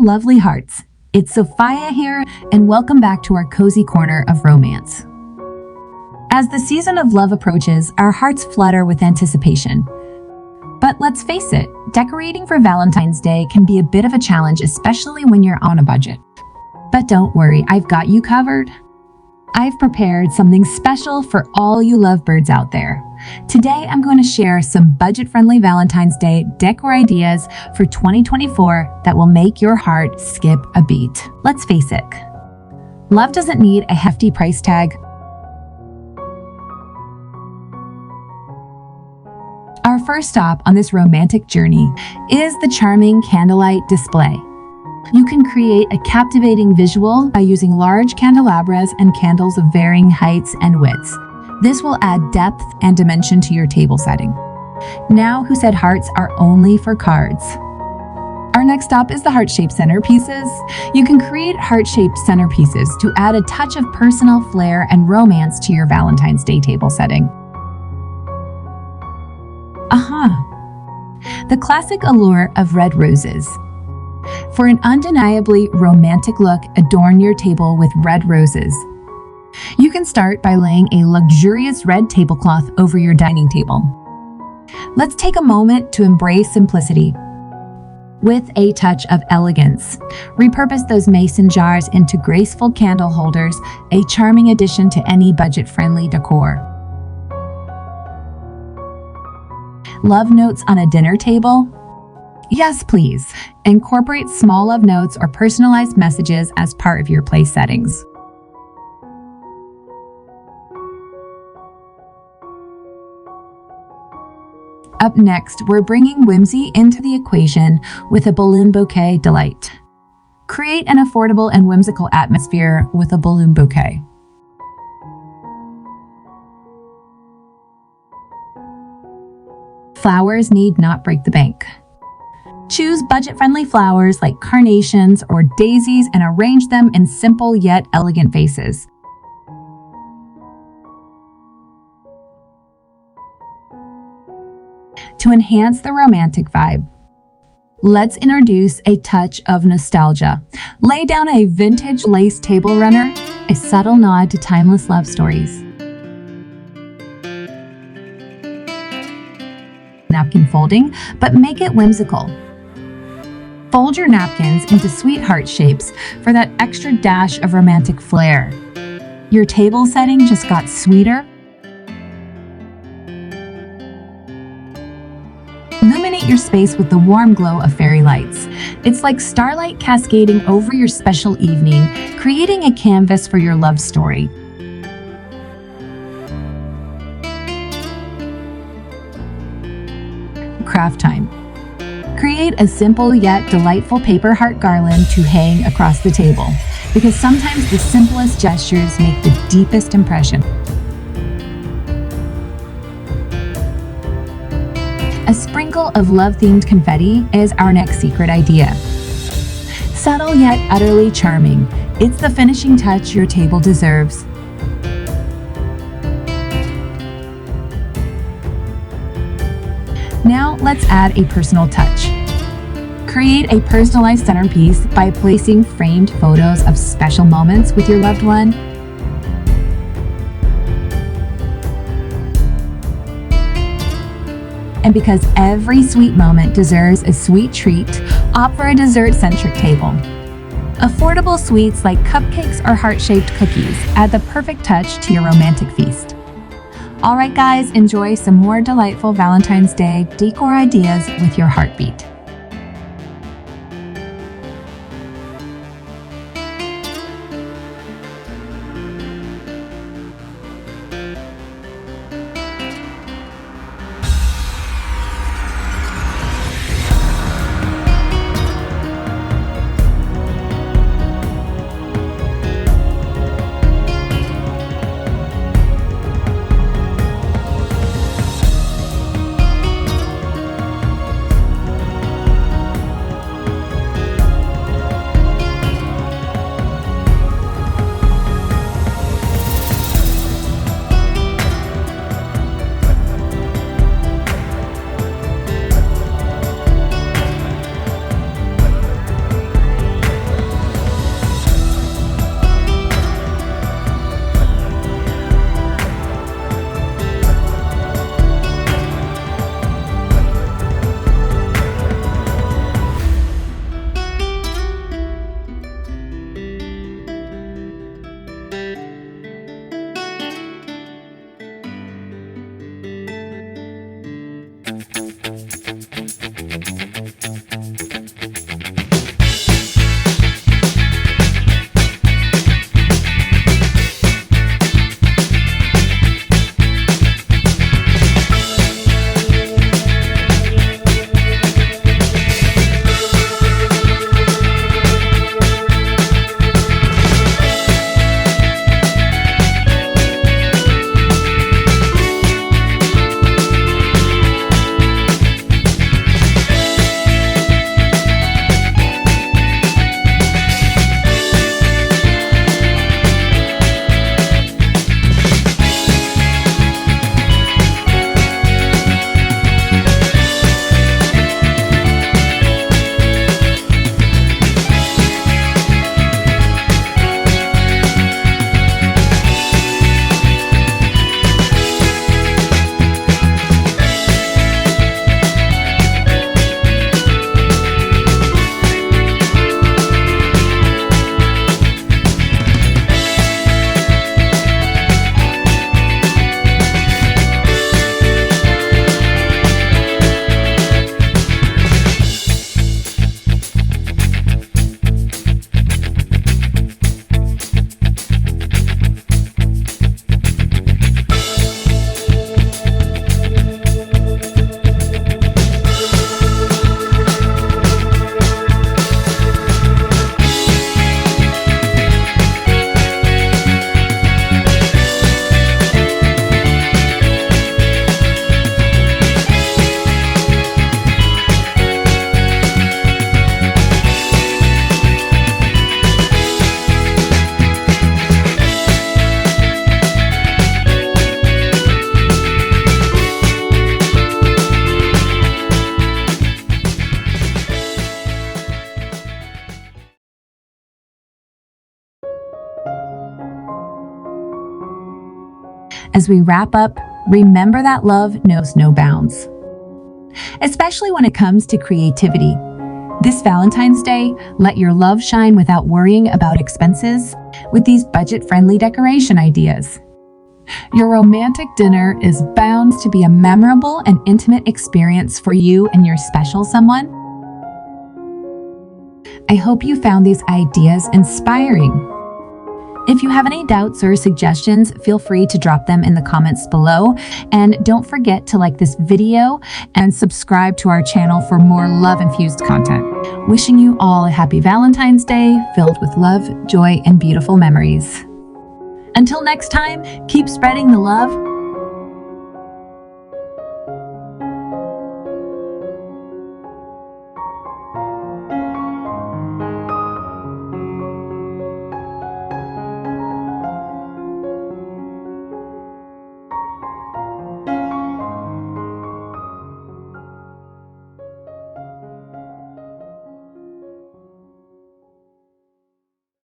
lovely hearts. It's Sophia here, and welcome back to our cozy corner of romance. As the season of love approaches, our hearts flutter with anticipation. But let's face it, decorating for Valentine's Day can be a bit of a challenge, especially when you're on a budget. But don't worry, I've got you covered. I've prepared something special for all you lovebirds out there. Today, I'm going to share some budget-friendly Valentine's Day decor ideas for 2024 that will make your heart skip a beat. Let's face it, love doesn't need a hefty price tag. Our first stop on this romantic journey is the charming candlelight display. You can create a captivating visual by using large candelabras and candles of varying heights and widths. This will add depth and dimension to your table setting. Now, who said hearts are only for cards? Our next stop is the heart-shaped centerpieces. You can create heart-shaped centerpieces to add a touch of personal flair and romance to your Valentine's Day table setting. The classic allure of red roses. For an undeniably romantic look, adorn your table with red roses. You can start by laying a luxurious red tablecloth over your dining table. Let's take a moment to embrace simplicity. With a touch of elegance, repurpose those mason jars into graceful candle holders, a charming addition to any budget-friendly decor. Love notes on a dinner table? Yes, please. Incorporate small love notes or personalized messages as part of your place settings. Up next, we're bringing whimsy into the equation with a balloon bouquet delight. Create an affordable and whimsical atmosphere with a balloon bouquet. Flowers need not break the bank. Choose budget-friendly flowers like carnations or daisies and arrange them in simple yet elegant vases. To enhance the romantic vibe, let's introduce a touch of nostalgia. Lay down a vintage lace table runner, a subtle nod to timeless love stories. Napkin folding, but make it whimsical. Fold your napkins into sweet heart shapes for that extra dash of romantic flair. Your table setting just got sweeter. Illuminate your space with the warm glow of fairy lights. It's like starlight cascading over your special evening, creating a canvas for your love story. Craft time. Create a simple yet delightful paper heart garland to hang across the table, because sometimes the simplest gestures make the deepest impression. A sprinkle of love-themed confetti is our next secret idea. Subtle yet utterly charming, it's the finishing touch your table deserves. Now let's add a personal touch. Create a personalized centerpiece by placing framed photos of special moments with your loved one. And because every sweet moment deserves a sweet treat, opt for a dessert-centric table. Affordable sweets like cupcakes or heart-shaped cookies add the perfect touch to your romantic feast. All right, guys, enjoy some more delightful Valentine's Day decor ideas with your heartbeat. As we wrap up, remember that love knows no bounds, especially when it comes to creativity. This Valentine's Day, let your love shine without worrying about expenses with these budget-friendly decoration ideas. Your romantic dinner is bound to be a memorable and intimate experience for you and your special someone. I hope you found these ideas inspiring. If you have any doubts or suggestions, feel free to drop them in the comments below. And don't forget to like this video and subscribe to our channel for more love-infused content. Wishing you all a happy Valentine's Day filled with love, joy, and beautiful memories. Until next time, keep spreading the love,